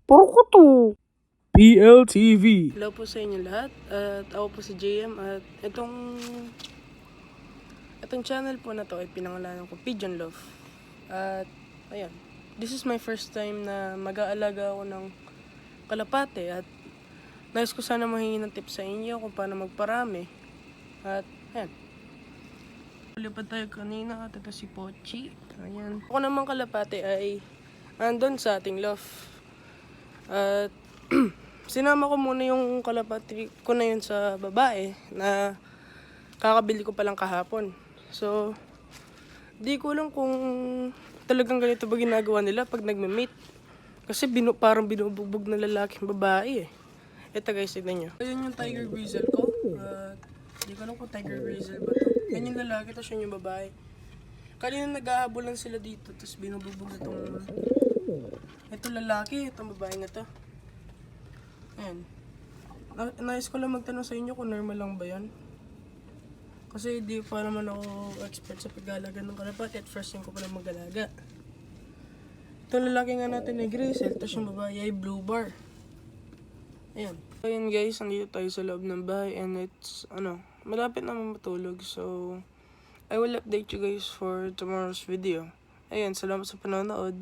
Porkuto! PLTV. Hello po sa inyo lahat, at ako po si JM, at itong channel po na to ay pinangalanan ko Pigeon Love. At ayan, this is my first time na mag-aalaga ako ng kalapate, at nais ko sana mahingi ng tips sa inyo kung paano magparami. At ayan, lipad tayo kanina at ito si Pochi. Ayan, ako naman kalapate ay andon sa ating loft. At sinama ko muna yung kalapati ko na yun sa babae na kakabili ko palang kahapon. So, di ko alam kung talagang ganito ba ginagawa nila pag nagme-mate. Kasi parang binubugbog ng lalaking babae eh. Ito guys, tignan nyo. Ayan yung tiger grizzle ko. Di ko alam kung tiger grizzle ba to. Yan yung lalaki, tapos yun yung babae. Kanina naghahabolan sila dito, tapos binubugbog na itong ito lalaki, itong babae na to. Ayan. Nais ko lang magtanong sa inyo kung normal lang ba yan. Kasi di pa naman ako expert sa pag-alaga ng kalapati at first time ko pala mag-alaga. Itong lalaki nga natin ay grizzle, tapos yung babae ay blue bar. Ayan. Ayan guys, nandito tayo sa loob ng bahay and it's, malapit naman matulog. So, I will update you guys for tomorrow's video. Ayan, salamat sa panonood.